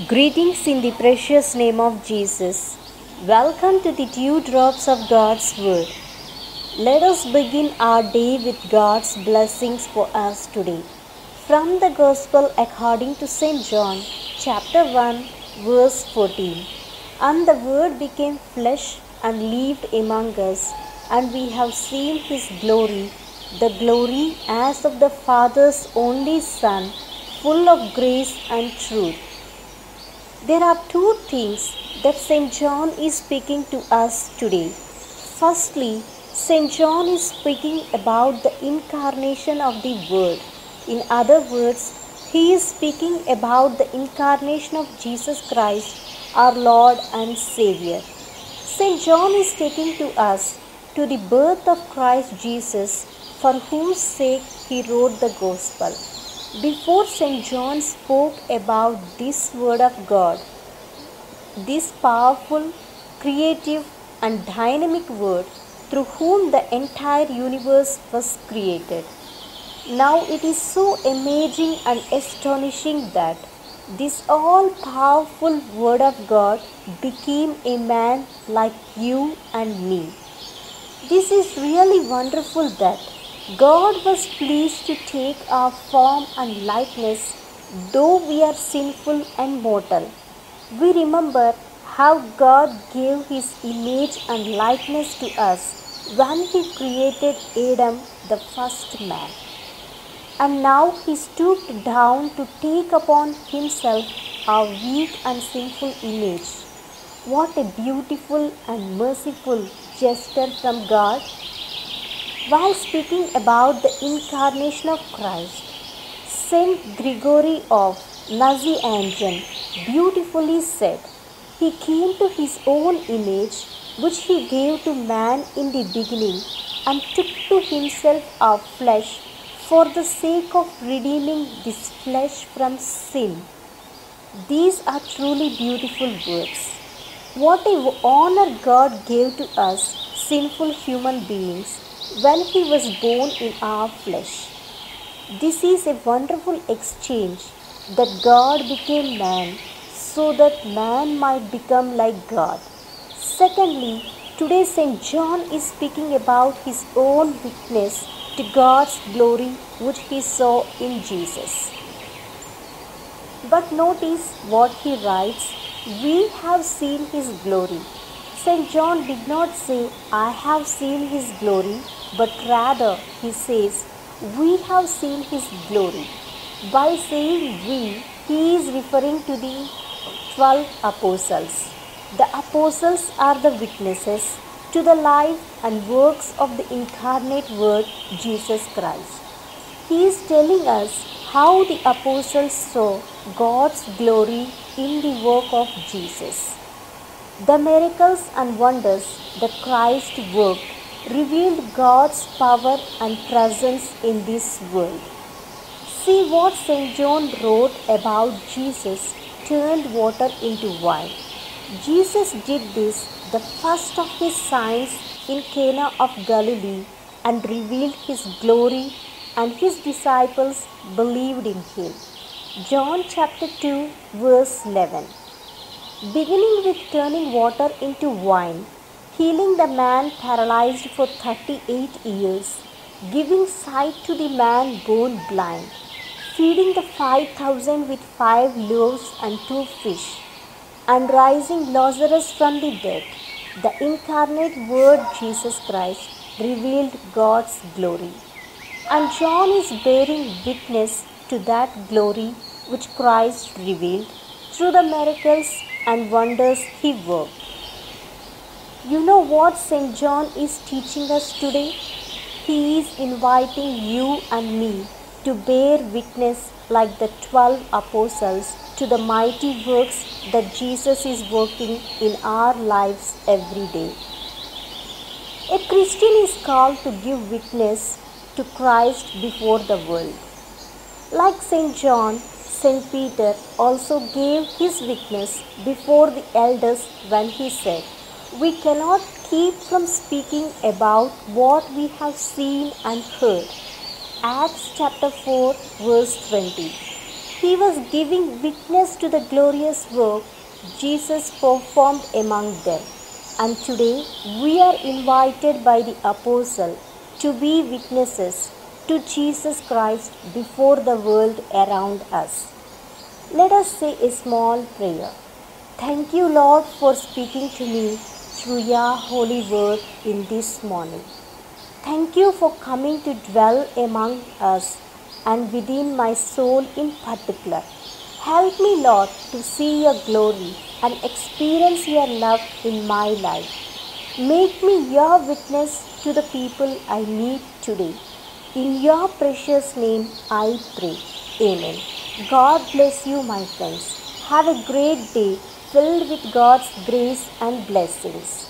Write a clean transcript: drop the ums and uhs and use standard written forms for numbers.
Greetings in the precious name of Jesus. Welcome to the Dewdrops of God's Word. Let us begin our day with God's blessings for us today. From the Gospel according to St. John, chapter 1, verse 14. And the Word became flesh and lived among us, and we have seen His glory, the glory as of the Father's only Son, full of grace and truth. There are two things that St. John is speaking to us today. Firstly, St. John is speaking about the incarnation of the Word. In other words, he is speaking about the incarnation of Jesus Christ, our Lord and Savior. St. John is taking to us to the birth of Christ Jesus, for whose sake he wrote the Gospel. Before St. John spoke about this Word of God, this powerful, creative and dynamic Word through whom the entire universe was created. Now it is so amazing and astonishing that this all-powerful Word of God became a man like you and me. This is really wonderful that God was pleased to take our form and likeness, though we are sinful and mortal. We remember how God gave His image and likeness to us when He created Adam, the first man. And now He stooped down to take upon Himself our weak and sinful image. What a beautiful and merciful gesture from God! While speaking about the incarnation of Christ, Saint Gregory of Nazianzen beautifully said, "He came to His own image, which He gave to man in the beginning, and took to Himself our flesh for the sake of redeeming this flesh from sin." These are truly beautiful words. What a honor God gave to us, sinful human beings, when He was born in our flesh. This is a wonderful exchange, that God became man so that man might become like God. Secondly, today St. John is speaking about his own witness to God's glory which he saw in Jesus. But notice what he writes, "We have seen His glory." St. John did not say, "I have seen His glory," but rather he says, "We have seen His glory." By saying "we," he is referring to the 12 apostles. The apostles are the witnesses to the life and works of the incarnate Word, Jesus Christ. He is telling us how the apostles saw God's glory in the work of Jesus. The miracles and wonders that Christ worked revealed God's power and presence in this world. See what St. John wrote about Jesus turned water into wine. Jesus did this, the first of His signs in Cana of Galilee, and revealed His glory, and His disciples believed in Him. John chapter 2 verse 11. Beginning with turning water into wine, healing the man paralyzed for 38 years, giving sight to the man born blind, feeding the 5,000 with 5 loaves and 2 fish, and rising Lazarus from the dead, the incarnate Word Jesus Christ revealed God's glory. And John is bearing witness to that glory which Christ revealed through the miracles and wonders He worked. You know what St. John is teaching us today? He is inviting you and me to bear witness like the 12 apostles to the mighty works that Jesus is working in our lives every day. A Christian is called to give witness to Christ before the world. Like St. John, St. Peter also gave his witness before the elders when he said, "We cannot keep from speaking about what we have seen and heard." Acts chapter 4 verse 20. He was giving witness to the glorious work Jesus performed among them. And today we are invited by the apostle to be witnesses to Jesus Christ before the world around us. Let us say a small prayer. Thank you, Lord, for speaking to me through your holy word in this morning. Thank you for coming to dwell among us and within my soul in particular. Help me, Lord, to see your glory and experience your love in my life. Make me your witness to the people I meet today. In your precious name I pray. Amen. God bless you, my friends. Have a great day filled with God's grace and blessings.